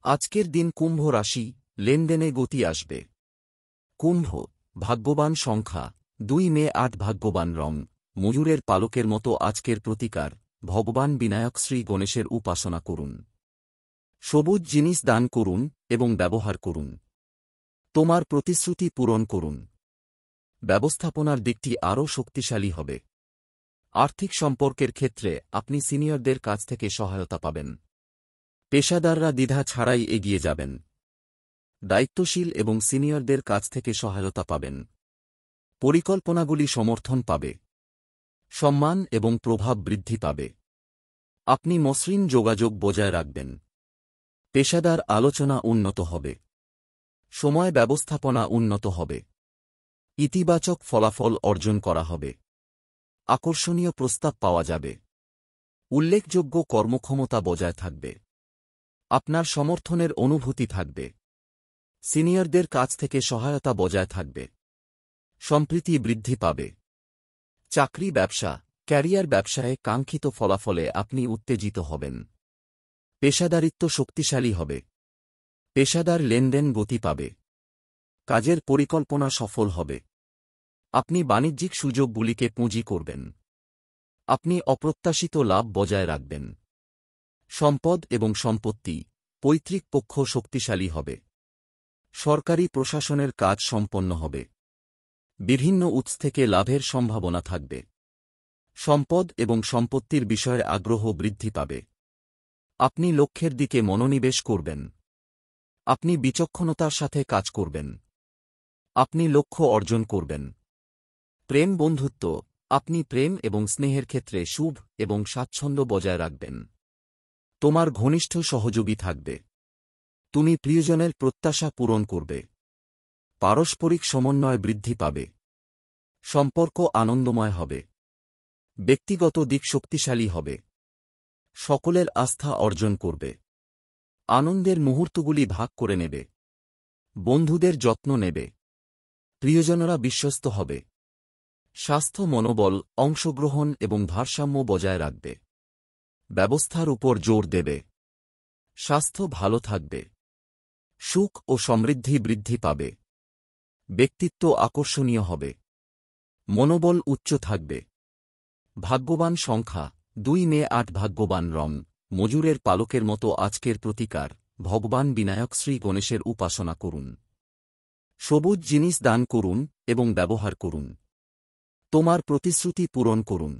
আজকের দিন কুম্ভ রাশি, লেনদেনে গতি আসবে। কুম্ভ, ভাগ্যবান সংখ্যা 2 মে 8। ভাগ্যবান রং ময়ূরের পালকের মতো আজকের প্রতিকার, ভগবান বিনায়ক শ্রী গণেশের উপাসনা করুন। সবুজ জিনিস দান করুন এবং ব্যবহার করুন। তোমার প্রতিশ্রুতি পূরণ করুন। ব্যবস্থাপনার দিকটি আরও শক্তিশালী হবে। আর্থিক সম্পর্কের ক্ষেত্রে আপনি সিনিয়রদের কাছ থেকে সহায়তা পাবেন। পেশাদাররা দ্বিধা ছাড়াই এগিয়ে যাবেন। দায়িত্বশীল এবং সিনিয়রদের কাছ থেকে সহায়তা পাবেন। পরিকল্পনাগুলি সমর্থন পাবে। সম্মান এবং প্রভাব বৃদ্ধি পাবে। আপনি মসৃণ যোগাযোগ বজায় রাখবেন। পেশাদার আলোচনা উন্নত হবে। সময় ব্যবস্থাপনা উন্নত হবে। ইতিবাচক ফলাফল অর্জন করা হবে। আকর্ষণীয় প্রস্তাব পাওয়া যাবে। উল্লেখযোগ্য কর্মক্ষমতা বজায় থাকবে। আপনার সমর্থনের অনুভূতি থাকবে। সিনিয়রদের কাছ থেকে সহায়তা বজায় থাকবে। সম্প্রীতি বৃদ্ধি পাবে। চাকরি ব্যবসা, ক্যারিয়ার ব্যবসায়ে কাঙ্ক্ষিত ফলাফলে আপনি উত্তেজিত হবেন। পেশাদারিত্ব শক্তিশালী হবে। পেশাদার লেনদেন গতি পাবে। কাজের পরিকল্পনা সফল হবে। আপনি বাণিজ্যিক সুযোগগুলিকে পুঁজি করবেন। আপনি অপ্রত্যাশিত লাভ বজায় রাখবেন। সম্পদ এবং সম্পত্তি, পৈতৃক পক্ষ শক্তিশালী হবে। সরকারি প্রশাসনের কাজ সম্পন্ন হবে। বিভিন্ন উৎস থেকে লাভের সম্ভাবনা থাকবে। সম্পদ এবং সম্পত্তির বিষয়ে আগ্রহ বৃদ্ধি পাবে। আপনি লক্ষ্যের দিকে মনোনিবেশ করবেন। আপনি বিচক্ষণতার সাথে কাজ করবেন। আপনি লক্ষ্য অর্জন করবেন। প্রেম বন্ধুত্ব, আপনি প্রেম এবং স্নেহের ক্ষেত্রে শুভ এবং স্বাচ্ছন্দ্য বজায় রাখবেন। তোমার ঘনিষ্ঠ সহযোগী থাকবে। তুমি প্রিয়জনের প্রত্যাশা পূরণ করবে। পারস্পরিক সমন্বয় বৃদ্ধি পাবে। সম্পর্ক আনন্দময় হবে। ব্যক্তিগত দিক শক্তিশালী হবে। সকলের আস্থা অর্জন করবে। আনন্দের মুহূর্তগুলি ভাগ করে নেবে। বন্ধুদের যত্ন নেবে। প্রিয়জনরা বিশ্বস্ত হবে। স্বাস্থ্য মনোবল, অংশগ্রহণ এবং ভারসাম্য বজায় রাখবে। ব্যবস্থার উপর জোর দেবে। স্বাস্থ্য ভালো থাকবে। সুখ ও সমৃদ্ধি বৃদ্ধি পাবে। ব্যক্তিত্ব আকর্ষণীয় হবে। মনোবল উচ্চ থাকবে। ভাগ্যবান সংখ্যা 2 মে 8। ভাগ্যবান রং ময়ূরের পালকের মতো আজকের প্রতিকার, ভগবান বিনায়ক শ্রী গণেশের উপাসনা করুন। সবুজ জিনিস দান করুন এবং ব্যবহার করুন। তোমার প্রতিশ্রুতি পূরণ করুন।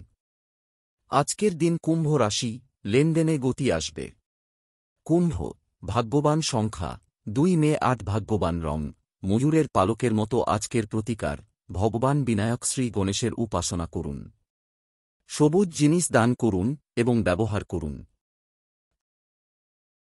আজকের দিন কুম্ভ রাশি, লেনদেনে গতি আসবে। কুম্ভ, ভাগ্যবান সংখ্যা 2 মে 8। ভাগ্যবান রং ময়ূরের পালকের মতো আজকের প্রতিকার, ভগবান বিনায়ক শ্রী গণেশের উপাসনা করুন। সবুজ জিনিস দান করুন এবং ব্যবহার করুন।